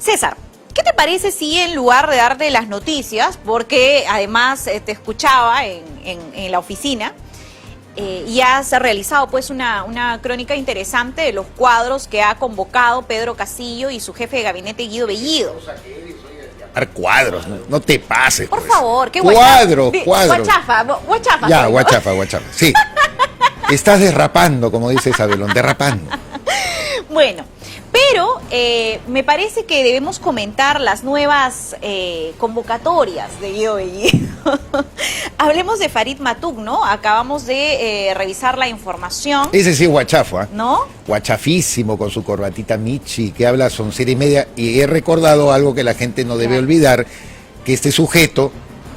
César, ¿qué te parece si en lugar de darte las noticias, porque además te escuchaba en la oficina, y has realizado pues una crónica interesante de los cuadros que ha convocado Pedro Castillo y su jefe de gabinete Guido Bellido? Cuadros, no te pases. Por pues. favor, qué cuadros. Guachafa. Ya, guachafa. Sí. Estás derrapando, como dice Isabelón, derrapando. Bueno, pero me parece que debemos comentar las nuevas convocatorias de Guido Bellido. Hablemos de Farid Matuk, ¿no? Acabamos de revisar la información. Ese sí es guachafo, ¿eh? ¿No? Guachafísimo, con su corbatita Michi, que habla soncera y media. Y he recordado algo que la gente no debe olvidar, que este sujeto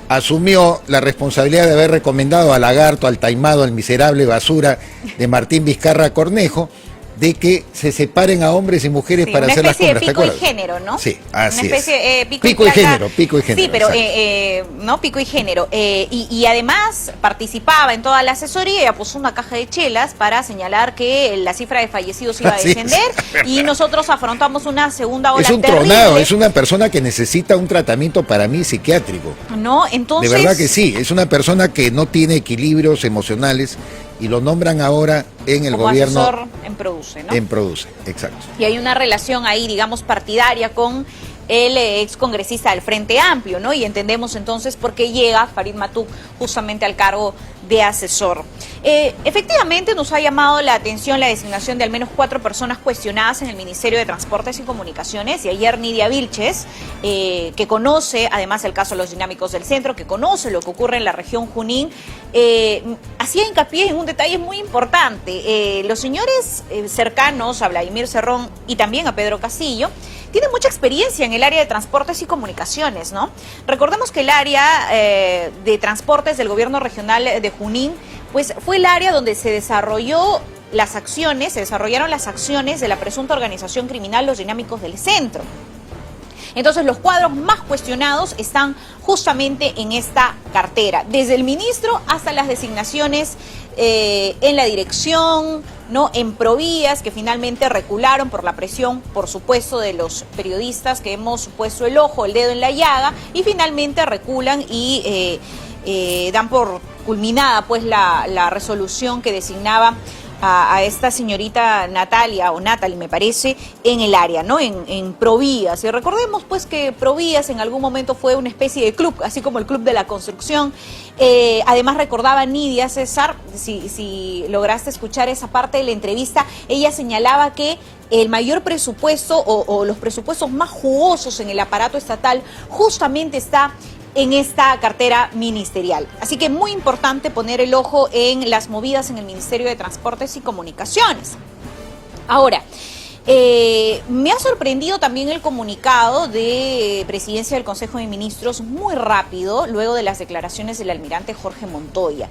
asumió la responsabilidad de haber recomendado al lagarto, al taimado, al miserable basura de Martín Vizcarra Cornejo, de que se separen a hombres y mujeres para hacer las compras. Una especie de pico y género, ¿no? Sí, así una especie, es. Pico y género. Sí, pero no, pico y género. Y además participaba en toda la asesoría y puso una caja de chelas para señalar que la cifra de fallecidos iba a descender y nosotros afrontamos una segunda ola terrible. Es un tronado, es una persona que necesita un tratamiento para mí psiquiátrico. No, entonces... De verdad que sí, es una persona que no tiene equilibrios emocionales y lo nombran ahora en el gobierno. Asesor en Produce, ¿no? En Produce, exacto. Y hay una relación ahí, digamos, partidaria con el ex congresista del Frente Amplio, ¿no? Y entendemos entonces por qué llega Farid Matuk justamente al cargo de asesor. Efectivamente nos ha llamado la atención la designación de al menos 4 personas cuestionadas en el Ministerio de Transportes y Comunicaciones, y ayer Nidia Vilches, que conoce además el caso de los dinámicos del centro, que conoce lo que ocurre en la región Junín, hacía hincapié en un detalle muy importante. Los señores cercanos a Vladimir Cerrón y también a Pedro Castillo tienen mucha experiencia en el área de transportes y comunicaciones, ¿no? Recordemos que el área de transportes del gobierno regional de Junín, pues fue el área donde se desarrollaron las acciones de la presunta organización criminal Los Dinámicos del Centro. Entonces los cuadros más cuestionados están justamente en esta cartera, desde el ministro hasta las designaciones en la dirección, ¿no? En Provías, que finalmente recularon por la presión, por supuesto, de los periodistas que hemos puesto el ojo, el dedo en la llaga, y finalmente reculan y dan por culminada pues la resolución que designaba a esta señorita Natalia, o Natalie me parece, en el área, ¿no? En Provías. Y recordemos pues que Provías en algún momento fue una especie de club, así como el Club de la Construcción. Además recordaba Nidia, César, si lograste escuchar esa parte de la entrevista, ella señalaba que el mayor presupuesto o los presupuestos más jugosos en el aparato estatal justamente está en esta cartera ministerial. Así que muy importante poner el ojo en las movidas en el Ministerio de Transportes y Comunicaciones. Ahora, me ha sorprendido también el comunicado de presidencia del Consejo de Ministros muy rápido, luego de las declaraciones del almirante Jorge Montoya.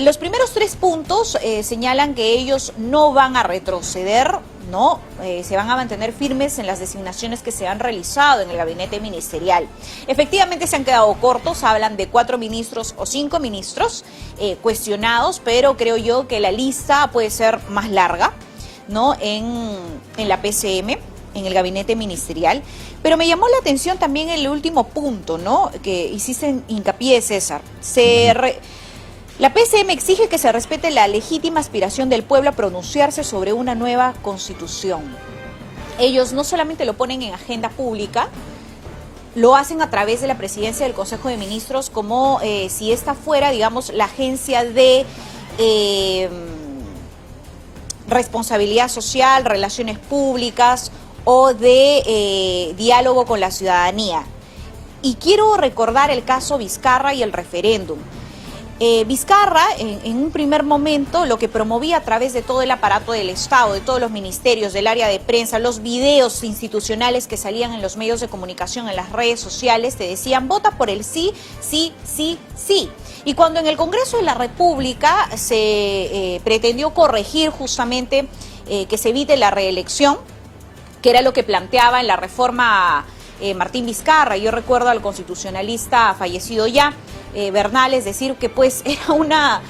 Los primeros 3 puntos señalan que ellos no van a retroceder, ¿no? Se van a mantener firmes en las designaciones que se han realizado en el gabinete ministerial. Efectivamente se han quedado cortos, hablan de 4 ministros o 5 ministros cuestionados, pero creo yo que la lista puede ser más larga, ¿no? En la PCM, en el gabinete ministerial. Pero me llamó la atención también el último punto, ¿no? Que hiciste hincapié, César. La PCM exige que se respete la legítima aspiración del pueblo a pronunciarse sobre una nueva constitución. Ellos no solamente lo ponen en agenda pública, lo hacen a través de la presidencia del Consejo de Ministros, como si esta fuera, digamos, la agencia de responsabilidad social, relaciones públicas o de diálogo con la ciudadanía. Y quiero recordar el caso Vizcarra y el referéndum. Vizcarra, en un primer momento, lo que promovía a través de todo el aparato del Estado, de todos los ministerios, del área de prensa, los videos institucionales que salían en los medios de comunicación, en las redes sociales, te decían, vota por el sí, sí, sí, sí. Y cuando en el Congreso de la República se pretendió corregir justamente que se evite la reelección, que era lo que planteaba en la reforma Martín Vizcarra, yo recuerdo al constitucionalista fallecido ya, Bernales, decir que pues era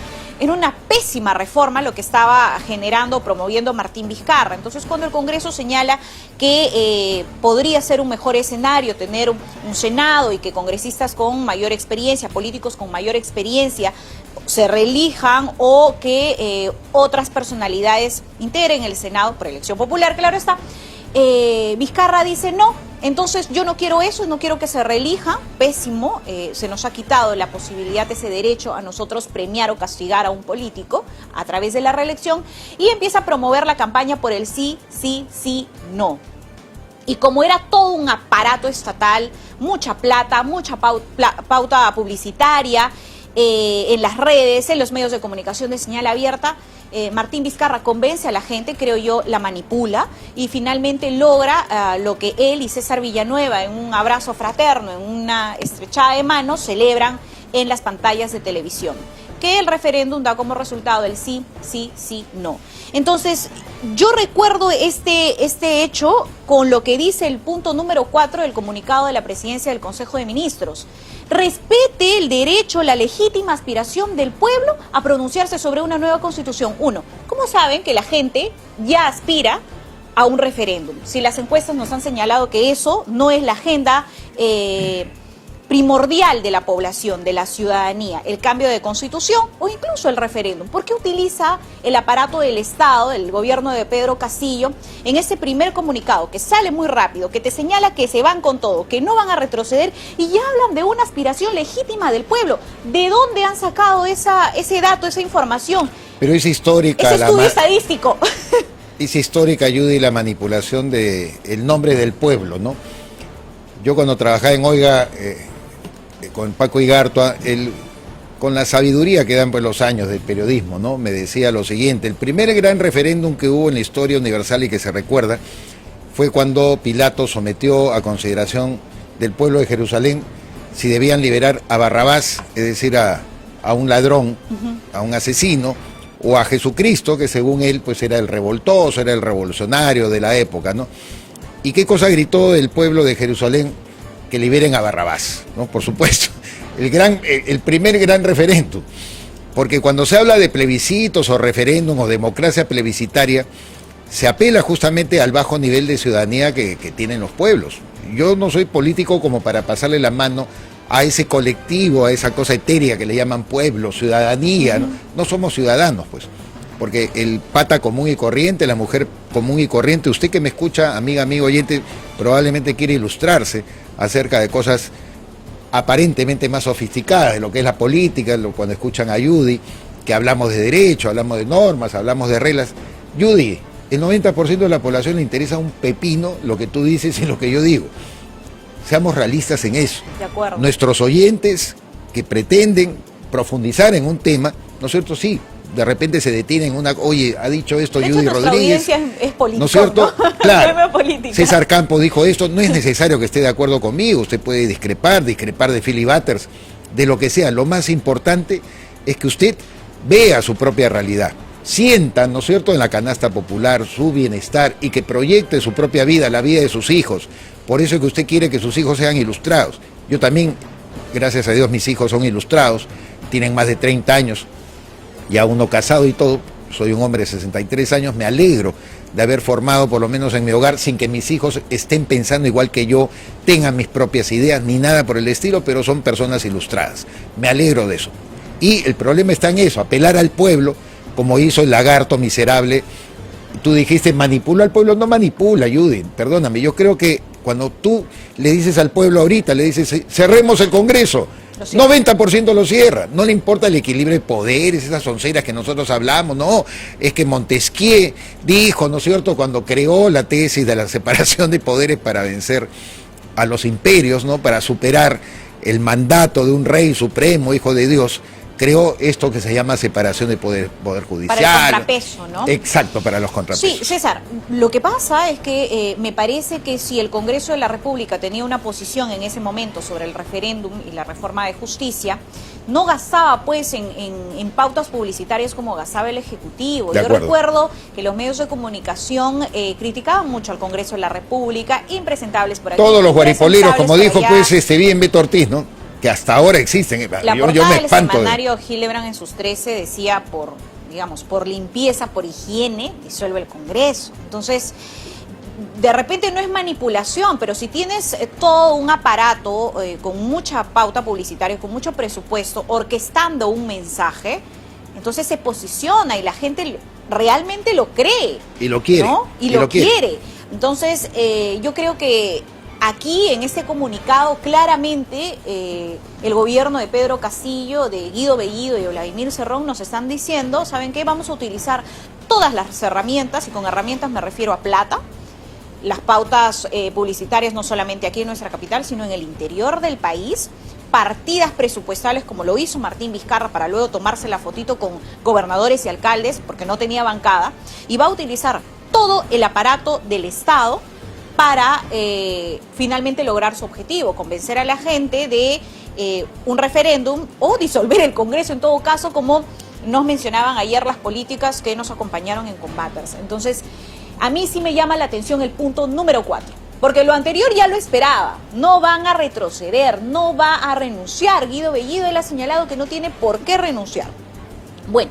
en una pésima reforma lo que estaba generando, promoviendo Martín Vizcarra. Entonces, cuando el Congreso señala que podría ser un mejor escenario tener un Senado y que congresistas con mayor experiencia, políticos con mayor experiencia, se reelijan o que otras personalidades integren el Senado por elección popular, claro está, Vizcarra dice no. Entonces yo no quiero eso, no quiero que se reelija, pésimo, se nos ha quitado la posibilidad, ese derecho a nosotros premiar o castigar a un político a través de la reelección, y empieza a promover la campaña por el sí, sí, sí, no. Y como era todo un aparato estatal, mucha plata, mucha pauta publicitaria, en las redes, en los medios de comunicación de señal abierta, Martín Vizcarra convence a la gente, creo yo, la manipula y finalmente logra lo que él y César Villanueva en un abrazo fraterno, en una estrechada de manos, celebran en las pantallas de televisión, que el referéndum da como resultado el sí, sí, sí, no. Entonces, yo recuerdo este hecho con lo que dice el punto número 4 del comunicado de la Presidencia del Consejo de Ministros. Respete el derecho, la legítima aspiración del pueblo a pronunciarse sobre una nueva constitución. Uno, ¿cómo saben que la gente ya aspira a un referéndum? Si las encuestas nos han señalado que eso no es la agenda primordial de la población, de la ciudadanía, el cambio de constitución o incluso el referéndum. ¿Por qué utiliza el aparato del Estado, el gobierno de Pedro Castillo, en ese primer comunicado que sale muy rápido, que te señala que se van con todo, que no van a retroceder y ya hablan de una aspiración legítima del pueblo? ¿De dónde han sacado ese dato, esa información? Pero es histórica. Ese estudio estadístico. Es histórica, Judy, la manipulación del nombre del pueblo, ¿no? Yo cuando trabajaba en Oiga, con Paco Igartua, con la sabiduría que dan pues los años del periodismo, ¿no? Me decía lo siguiente: el primer gran referéndum que hubo en la historia universal y que se recuerda fue cuando Pilato sometió a consideración del pueblo de Jerusalén si debían liberar a Barrabás, es decir, a un ladrón, a un asesino, o a Jesucristo, que según él pues era el revoltoso, era el revolucionario de la época, ¿no? ¿Y qué cosa gritó el pueblo de Jerusalén? Que liberen a Barrabás, ¿no? Por supuesto, el primer gran referéndum, porque cuando se habla de plebiscitos o referéndum o democracia plebiscitaria, se apela justamente al bajo nivel de ciudadanía que tienen los pueblos. Yo no soy político como para pasarle la mano a ese colectivo, a esa cosa etérea que le llaman pueblo, ciudadanía, ¿no? No somos ciudadanos, pues, porque el pata común y corriente, la mujer común y corriente, usted que me escucha, amiga, amigo, oyente, probablemente quiere ilustrarse acerca de cosas aparentemente más sofisticadas de lo que es la política, cuando escuchan a Judy, que hablamos de derecho, hablamos de normas, hablamos de reglas. Judy, el 90% de la población le interesa un pepino lo que tú dices y lo que yo digo. Seamos realistas en eso. De acuerdo. Nuestros oyentes que pretenden profundizar en un tema, ¿no es cierto? Sí, de repente se detienen en una, oye, ha dicho esto de Judy hecho, Rodríguez. Es político, ¿no es cierto? ¿no? Claro. César Campos dijo esto, no es necesario que esté de acuerdo conmigo, usted puede discrepar de Philly Butters, de lo que sea. Lo más importante es que usted vea su propia realidad, sienta, ¿no es cierto?, en la canasta popular su bienestar y que proyecte su propia vida, la vida de sus hijos. Por eso es que usted quiere que sus hijos sean ilustrados. Yo también, gracias a Dios, mis hijos son ilustrados, tienen más de 30 años, ya uno casado y todo. Soy un hombre de 63 años, me alegro de haber formado, por lo menos en mi hogar, sin que mis hijos estén pensando igual que yo, tengan mis propias ideas, ni nada por el estilo, pero son personas ilustradas. Me alegro de eso. Y el problema está en eso, apelar al pueblo, como hizo el lagarto miserable. Tú dijiste, manipula al pueblo. No manipula, Judy, perdóname. Yo creo que cuando tú le dices al pueblo ahorita, le dices, cerremos el Congreso, 90% lo cierra, no le importa el equilibrio de poderes, esas onceras que nosotros hablamos, no, es que Montesquieu dijo, ¿no es cierto?, cuando creó la tesis de la separación de poderes para vencer a los imperios, ¿no?, para superar el mandato de un rey supremo, hijo de Dios, creó esto que se llama separación de poder judicial. Para el contrapeso, ¿no? Exacto, para los contrapesos. Sí, César, lo que pasa es que me parece que si el Congreso de la República tenía una posición en ese momento sobre el referéndum y la reforma de justicia, no gastaba pues en pautas publicitarias como gastaba el Ejecutivo. Yo recuerdo que los medios de comunicación criticaban mucho al Congreso de la República, impresentables por aquí. Todos los guaripoleros, como dijo pues bien Beto Ortiz, ¿no?, que hasta ahora existen. La yo portada me del espanto. semanario Hildebrand en sus 13 decía por limpieza, por higiene, disuelve el Congreso. Entonces, de repente no es manipulación, pero si tienes todo un aparato con mucha pauta publicitaria, con mucho presupuesto, orquestando un mensaje, entonces se posiciona y la gente realmente lo cree. Y lo quiere. ¿No? Y lo quiere. Entonces, yo creo que aquí en este comunicado claramente el gobierno de Pedro Castillo, de Guido Bellido y de Vladimir Cerrón nos están diciendo, ¿saben qué? Vamos a utilizar todas las herramientas, y con herramientas me refiero a plata, las pautas publicitarias no solamente aquí en nuestra capital, sino en el interior del país, partidas presupuestales como lo hizo Martín Vizcarra para luego tomarse la fotito con gobernadores y alcaldes, porque no tenía bancada, y va a utilizar todo el aparato del Estado para finalmente lograr su objetivo, convencer a la gente de un referéndum o disolver el Congreso, en todo caso, como nos mencionaban ayer las políticas que nos acompañaron en Combaters. Entonces, a mí sí me llama la atención el punto número 4, porque lo anterior ya lo esperaba, no van a retroceder, no va a renunciar. Guido Bellido, él ha señalado que no tiene por qué renunciar. Bueno,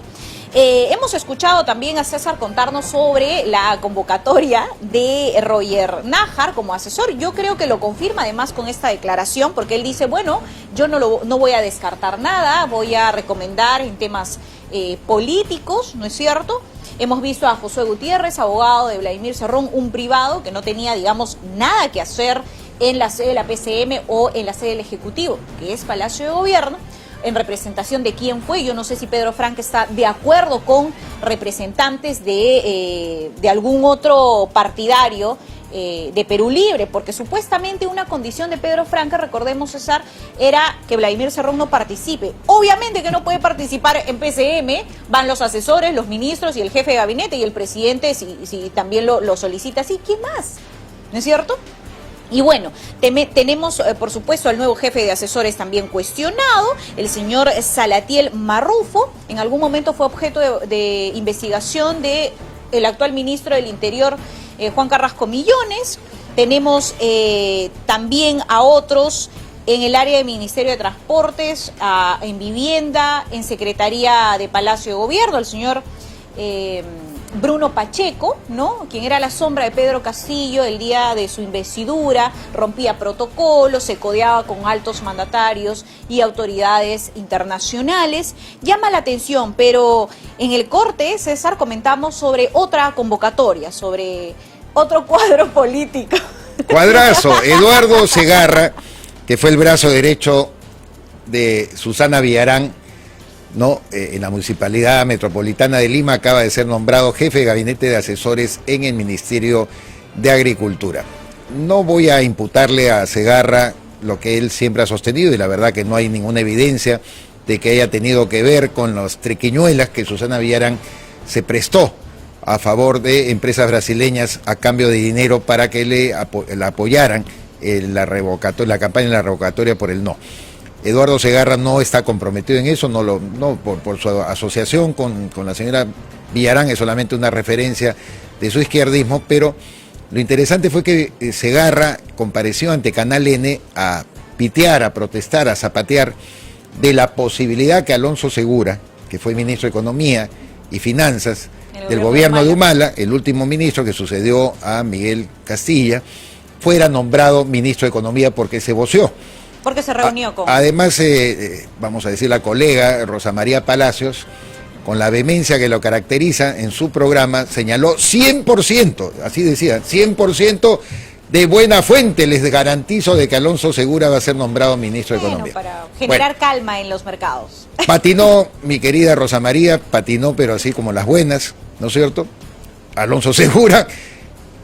hemos escuchado también a César contarnos sobre la convocatoria de Roger Nájar como asesor. Yo creo que lo confirma además con esta declaración, porque él dice, bueno, yo no voy a descartar nada, voy a recomendar en temas políticos, ¿no es cierto? Hemos visto a Josué Gutiérrez, abogado de Vladimir Cerrón, un privado que no tenía, digamos, nada que hacer en la sede de la PCM o en la sede del Ejecutivo, que es Palacio de Gobierno, en representación de quién fue. Yo no sé si Pedro Franque está de acuerdo con representantes de algún otro partidario de Perú Libre, porque supuestamente una condición de Pedro Franque, recordemos, César, era que Vladimir Cerrón no participe. Obviamente que no puede participar en PCM, van los asesores, los ministros y el jefe de gabinete, y el presidente si también lo solicita. ¿Sí? ¿Quién más? ¿No es cierto? Y bueno, tenemos por supuesto al nuevo jefe de asesores también cuestionado, el señor Salatiel Marrufo. En algún momento fue objeto de investigación del actual ministro del Interior, Juan Carrasco Millones. Tenemos también a otros en el área del Ministerio de Transportes, en Vivienda, en Secretaría de Palacio de Gobierno, el señor Bruno Pacheco, ¿no? Quien era la sombra de Pedro Castillo el día de su investidura, rompía protocolos, se codeaba con altos mandatarios y autoridades internacionales. Llama la atención, pero en el corte, César, comentamos sobre otra convocatoria, sobre otro cuadro político. Cuadrazo, Eduardo Segarra, que fue el brazo derecho de Susana Villarán, ¿no? En la Municipalidad Metropolitana de Lima, acaba de ser nombrado jefe de gabinete de asesores en el Ministerio de Agricultura. No voy a imputarle a Segarra lo que él siempre ha sostenido, y la verdad que no hay ninguna evidencia de que haya tenido que ver con las triquiñuelas que Susana Villarán se prestó a favor de empresas brasileñas a cambio de dinero para que la apoyaran en la campaña de la revocatoria por el no. Eduardo Segarra no está comprometido en eso, por su asociación con la señora Villarán, es solamente una referencia de su izquierdismo, pero lo interesante fue que Segarra compareció ante Canal N a pitear, a protestar, a zapatear de la posibilidad que Alonso Segura, que fue ministro de Economía y Finanzas del gobierno de Humala, el último ministro que sucedió a Miguel Castilla, fuera nombrado ministro de Economía porque se voceó. Porque se reunió con... Además, vamos a decir, la colega Rosa María Palacios, con la vehemencia que lo caracteriza en su programa, señaló 100%, así decía, 100% de buena fuente les garantizo de que Alonso Segura va a ser nombrado ministro de Economía. Para generar calma en los mercados. Patinó, mi querida Rosa María, patinó, pero así como las buenas, ¿no es cierto? Alonso Segura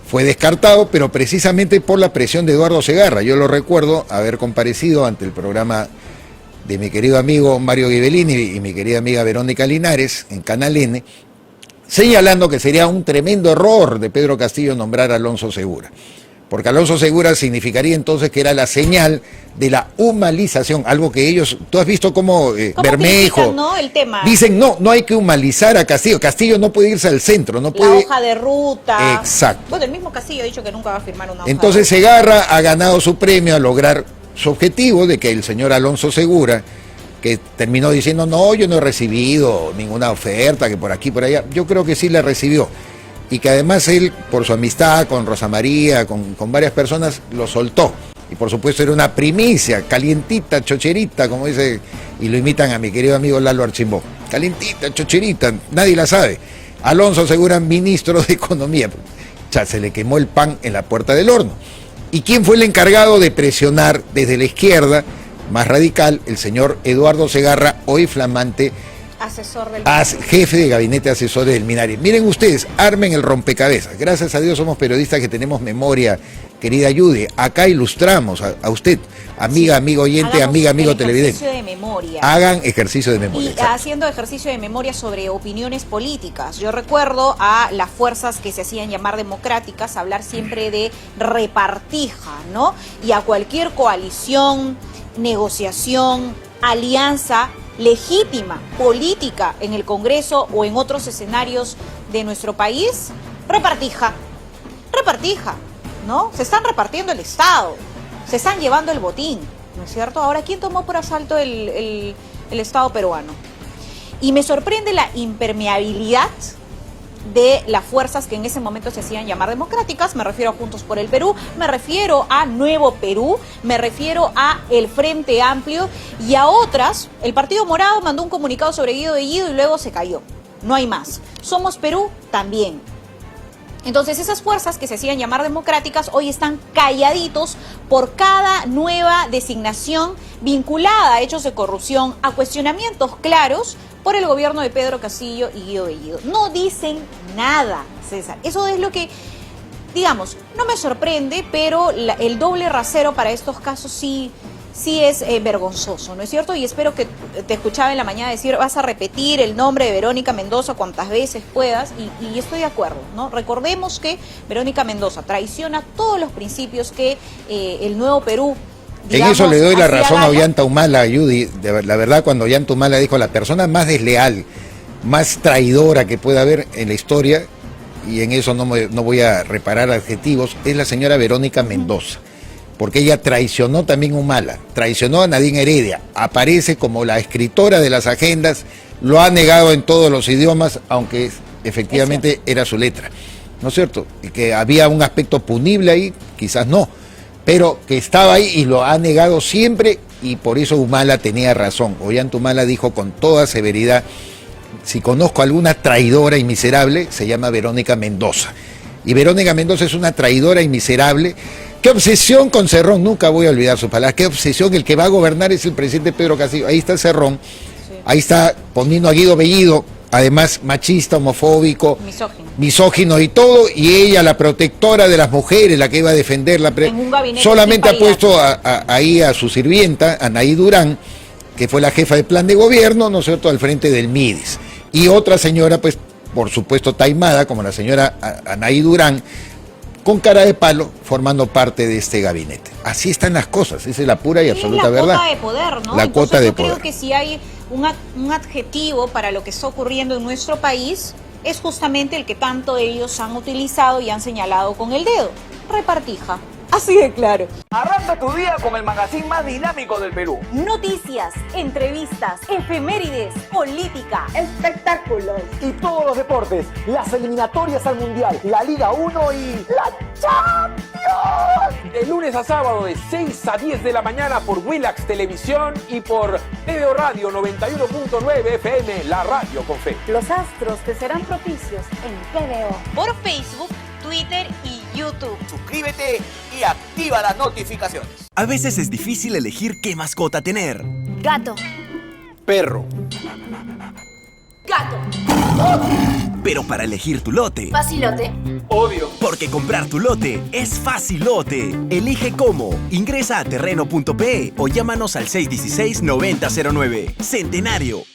fue descartado, pero precisamente por la presión de Eduardo Segarra. Yo lo recuerdo haber comparecido ante el programa de mi querido amigo Mario Ghibellini y mi querida amiga Verónica Linares en Canal N, señalando que sería un tremendo error de Pedro Castillo nombrar a Alonso Segura. Porque Alonso Segura significaría entonces que era la señal de la humanización, algo que ellos, tú has visto cómo Bermejo, ¿no? El tema. Dicen no hay que humanizar a Castillo, Castillo no puede irse al centro, no puede... La hoja de ruta. Exacto. Bueno, el mismo Castillo ha dicho que nunca va a firmar una hoja Entonces de ruta. Segarra ha ganado su premio a lograr subjetivo de que el señor Alonso Segura, que terminó diciendo, no, yo no he recibido ninguna oferta, que por aquí, por allá, yo creo que sí la recibió. Y que además él, por su amistad con Rosa María, con varias personas, lo soltó. Y por supuesto era una primicia, calientita, chocherita, como dice, y lo imitan a mi querido amigo Lalo Archimbó. Calientita, chocherita, nadie la sabe. Alonso Segura, ministro de Economía. Ya se le quemó el pan en la puerta del horno. ¿Y quién fue el encargado de presionar desde la izquierda, más radical? El señor Eduardo Segarra, hoy flamante asesor del jefe de gabinete asesor del Minari. Miren ustedes, armen el rompecabezas. Gracias a Dios somos periodistas que tenemos memoria, querida Yude. Acá ilustramos a usted, amiga, amigo oyente, amiga, amigo televidente. Ejercicio de memoria. Hagan ejercicio de memoria. Y haciendo ejercicio de memoria sobre opiniones políticas. Yo recuerdo a las fuerzas que se hacían llamar democráticas hablar siempre de repartija, ¿no? Y a cualquier coalición, negociación, alianza legítima, política, en el Congreso o en otros escenarios de nuestro país, repartija, ¿no? Se están repartiendo el Estado, se están llevando el botín, ¿no es cierto? Ahora, ¿quién tomó por asalto el Estado peruano? Y me sorprende la impermeabilidad de las fuerzas que en ese momento se hacían llamar democráticas. Me refiero a Juntos por el Perú, me refiero a Nuevo Perú, me refiero a el Frente Amplio y a otras. El Partido Morado mandó un comunicado sobre Guido Bellido y luego se cayó. No hay más. Somos Perú también. Entonces esas fuerzas que se hacían llamar democráticas hoy están calladitos por cada nueva designación vinculada a hechos de corrupción, a cuestionamientos claros por el gobierno de Pedro Castillo y Guido Bellido. No dicen nada, César. Eso es lo que, digamos, no me sorprende, pero el doble rasero para estos casos sí es vergonzoso, ¿no es cierto? Y espero que te escuchaba en la mañana decir, vas a repetir el nombre de Verónica Mendoza cuantas veces puedas, y estoy de acuerdo, ¿no? Recordemos que Verónica Mendoza traiciona todos los principios que el Nuevo Perú, digamos, en eso le doy la razón a Ollanta Humala, Judy. La verdad, cuando Ollanta Humala dijo la persona más desleal, más traidora que pueda haber en la historia, y en eso no voy a reparar adjetivos, es la señora Verónica Mendoza. Porque ella traicionó también Humala, traicionó a Nadine Heredia, aparece como la escritora de las agendas, lo ha negado en todos los idiomas, aunque efectivamente era su letra, ¿no es cierto? Y que había un aspecto punible ahí, quizás no, pero que estaba ahí y lo ha negado siempre, y por eso Humala tenía razón. Ollanta Humala dijo con toda severidad, si conozco a alguna traidora y miserable, se llama Verónica Mendoza. Y Verónica Mendoza es una traidora y miserable. Qué obsesión con Cerrón, nunca voy a olvidar sus palabras, qué obsesión, el que va a gobernar es el presidente Pedro Castillo. Ahí está Cerrón, sí. Ahí está poniendo a Guido Bellido, además machista, homofóbico, misógino y todo, y ella, la protectora de las mujeres, la que iba a defenderla, solamente ha puesto ahí a su sirvienta, Anaí Durán, que fue la jefa de plan de gobierno, ¿no es cierto?, al frente del MIDES. Y otra señora, pues, por supuesto, taimada, como la señora Anaí Durán, con cara de palo, formando parte de este gabinete. Así están las cosas, esa es la pura y absoluta verdad. La cuota de poder, ¿no? La cuota de poder. Yo creo que si hay un adjetivo para lo que está ocurriendo en nuestro país, es justamente el que tanto ellos han utilizado y han señalado con el dedo: repartija. Así de claro. Arranca tu día con el magazine más dinámico del Perú. Noticias, entrevistas, efemérides, política, espectáculos y todos los deportes. Las eliminatorias al Mundial, la Liga 1 y la Champions. De lunes a sábado de 6 a 10 de la mañana por Willax Televisión y por TVO Radio 91.9 FM, la radio con fe. Los astros te serán propicios en TVO. Por Facebook, Twitter y YouTube. Suscríbete y activa las notificaciones. A veces es difícil elegir qué mascota tener. Gato. Perro. Gato. Pero para elegir tu lote... Facilote. Obvio. Porque comprar tu lote es facilote. Elige cómo. Ingresa a terreno.pe o llámanos al 616-9009. Centenario.